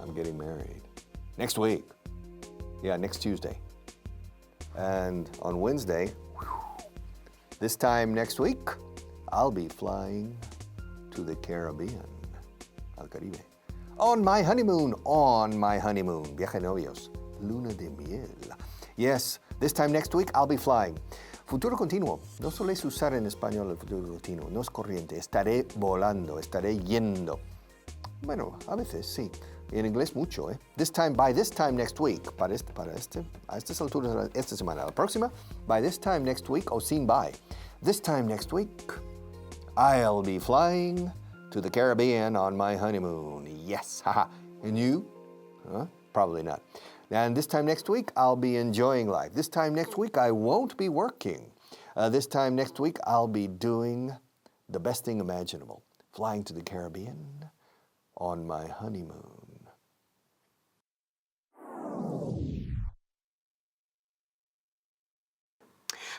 I'm getting married. Next week. Yeah, next Tuesday. And on Wednesday, this time next week, I'll be flying to the Caribbean, al Caribe. On my honeymoon. Viaje de novios, luna de miel. Yes, this time next week, I'll be flying. Futuro continuo. No sueles usar en español el futuro continuo. No es corriente. Estaré volando, estaré yendo. Bueno, a veces sí. En inglés mucho, ¿eh? By this time next week. A estas alturas esta semana. La próxima, by this time next week o sin by. This time next week, I'll be flying to the Caribbean on my honeymoon. Yes, haha. And you? Huh? Probably not. And this time next week, I'll be enjoying life. This time next week, I won't be working. This time next week, I'll be doing the best thing imaginable. Flying to the Caribbean on my honeymoon.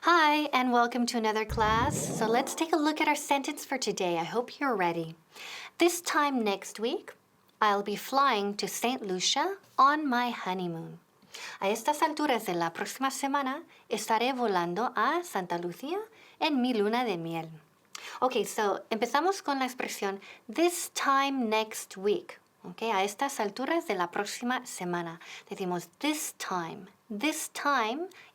Hi, and welcome to another class. So let's take a look at our sentence for today. I hope you're ready. This time next week, I'll be flying to St. Lucia on my honeymoon. A estas alturas de la próxima semana, estaré volando a Santa Lucía en mi luna de miel. Okay, so empezamos con la expresión this time next week. Okay, a estas alturas de la próxima semana. Decimos this time,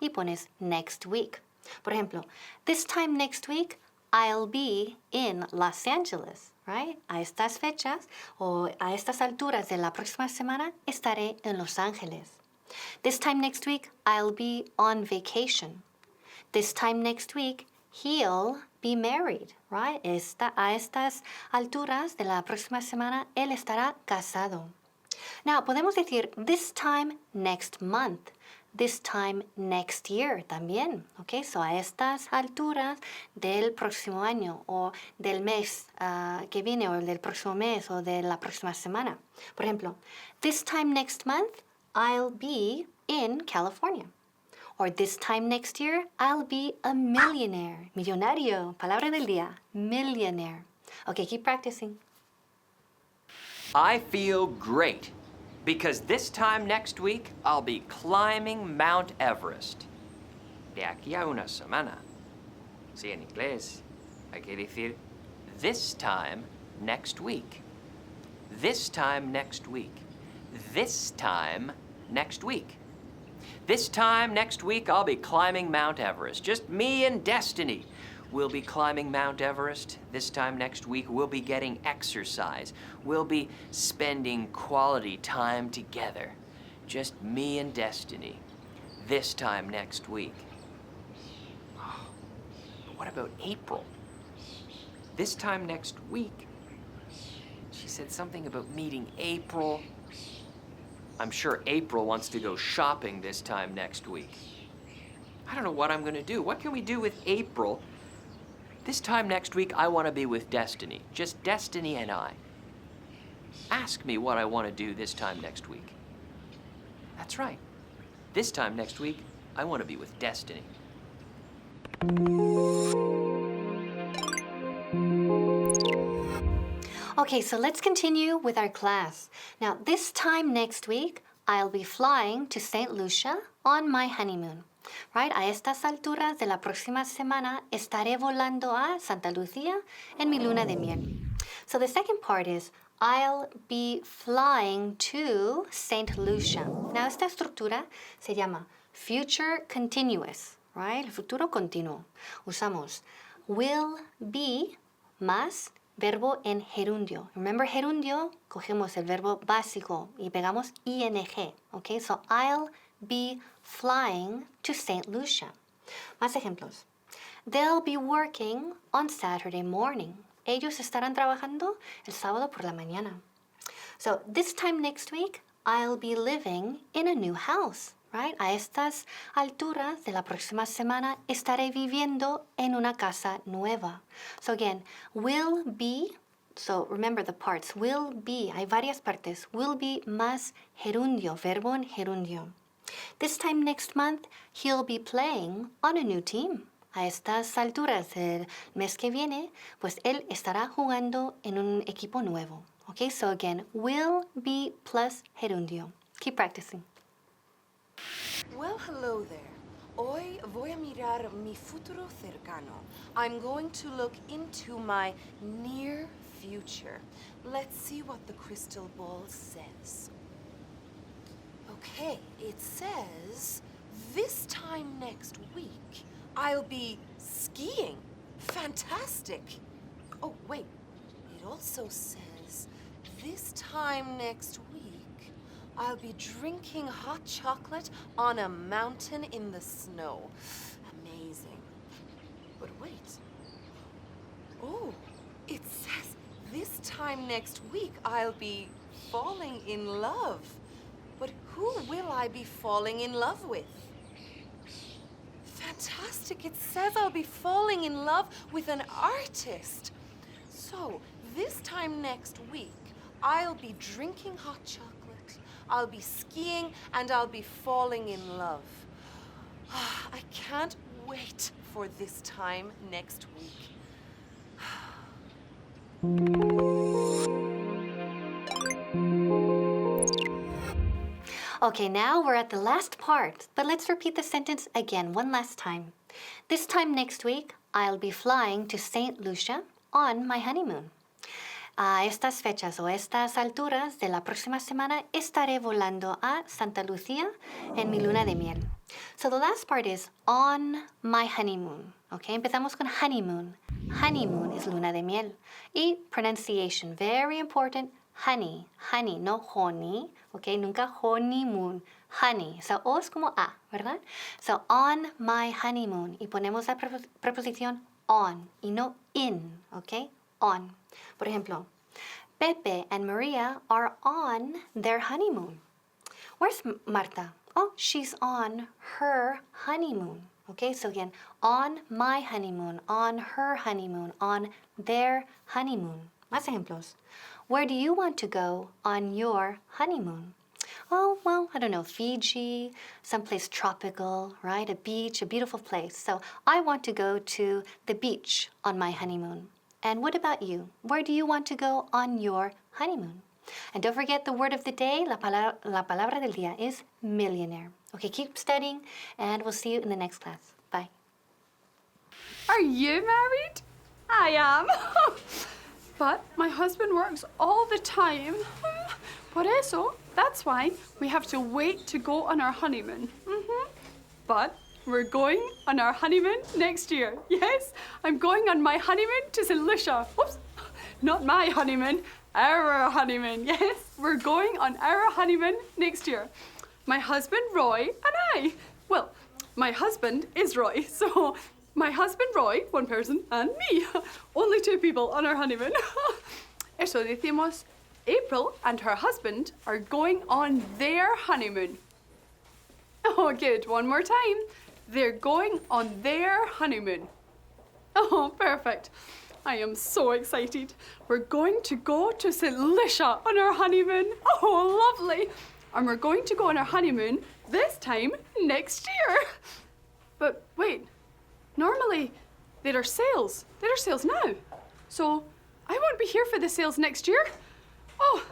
y pones next week. Por ejemplo, this time next week, I'll be in Los Angeles, right? A estas fechas o a estas alturas de la próxima semana estaré en Los Ángeles. This time next week, I'll be on vacation. This time next week, he'll be married, right? A estas alturas de la próxima semana, él estará casado. Now, podemos decir this time next month. This time next year también, ¿ok? So a estas alturas del próximo año o del mes que viene o del próximo mes o de la próxima semana. Por ejemplo, this time next month, I'll be in California. Or this time next year, I'll be a millionaire. Millonario, palabra del día, millionaire. Okay, keep practicing. I feel great. Because this time next week, I'll be climbing Mount Everest. De aquí a una semana. Sí, en inglés hay que decir this time next week. This time next week. This time next week. This time next week, I'll be climbing Mount Everest. Just me and Destiny. We'll be climbing Mount Everest. This time next week, we'll be getting exercise. We'll be spending quality time together. Just me and Destiny. This time next week. But what about April? This time next week. She said something about meeting April. I'm sure April wants to go shopping this time next week. I don't know what I'm gonna do. What can we do with April? This time next week, I want to be with Destiny. Just Destiny and I. Ask me what I want to do this time next week. That's right. This time next week, I want to be with Destiny. Okay, so let's continue with our class. Now, this time next week, I'll be flying to St. Lucia on my honeymoon. Right? A estas alturas de la próxima semana estaré volando a Santa Lucía en mi luna de miel. So the second part is I'll be flying to St. Lucia. Now esta estructura se llama future continuous, right? El futuro continuo. Usamos will be más verbo en gerundio. Remember gerundio, cogemos el verbo básico y pegamos ing. Okay, so I'll be flying to St. Lucia. Más ejemplos. They'll be working on Saturday morning. Ellos estarán trabajando el sábado por la mañana. So this time next week, I'll be living in a new house, right? A estas alturas de la próxima semana estaré viviendo en una casa nueva. So again, will be, so remember the parts, will be, hay varias partes, will be más gerundio, verbo en gerundio. This time next month, he'll be playing on a new team. A estas alturas del mes que viene, pues él estará jugando en un equipo nuevo. Okay, so again, will be plus gerundio. Keep practicing. Well, hello there. Hoy voy a mirar mi futuro cercano. I'm going to look into my near future. Let's see what the crystal ball says. Okay, it says this time next week I'll be skiing. Fantastic. Oh, wait. It also says this time next week I'll be drinking hot chocolate on a mountain in the snow. Amazing. But wait. Oh, it says this time next week I'll be falling in love. But who will I be falling in love with? Fantastic. It says I'll be falling in love with an artist. So, this time next week, I'll be drinking hot chocolate. I'll be skiing and I'll be falling in love. I can't wait for this time next week. Okay, now we're at the last part, but let's repeat the sentence again one last time. This time next week, I'll be flying to St. Lucia on my honeymoon. A estas fechas o estas alturas de la próxima semana estaré volando a Santa Lucía en mi luna de miel. So the last part is on my honeymoon. Okay, empezamos con honeymoon. Honeymoon is luna de miel. Y pronunciation, very important, honey, honey, no honey. Okay, nunca honeymoon, honey. So O es como A, ¿verdad? So on my honeymoon. Y ponemos la preposición on y no in, okay? On. Por ejemplo, Pepe and Maria are on their honeymoon. Where's Marta? Oh, she's on her honeymoon. Okay, so again, on my honeymoon, on her honeymoon, on their honeymoon. Más ejemplos. Where do you want to go on your honeymoon? Oh, well, I don't know, Fiji, someplace tropical, right? A beach, a beautiful place. So I want to go to the beach on my honeymoon. And what about you? Where do you want to go on your honeymoon? And don't forget the word of the day, la palabra del día is millionaire. Okay, keep studying, and we'll see you in the next class. Bye. Are you married? I am. But my husband works all the time. Por eso, that's why we have to wait to go on our honeymoon. But we're going on our honeymoon next year. Yes, I'm going on my honeymoon to St. Lucia. Whoops, not my honeymoon, our honeymoon. Yes, we're going on our honeymoon next year. My husband, Roy, and I. Well, my husband is Roy, so my husband, Roy, one person, and me. Only two people on our honeymoon. Eso decimos, April and her husband are going on their honeymoon. Oh, good. One more time. They're going on their honeymoon. Oh, perfect. I am so excited. We're going to go to St. Lucia on our honeymoon. Oh, lovely. And we're going to go on our honeymoon this time next year. But wait, normally there are sales. There are sales now. So I won't be here for the sales next year. Oh,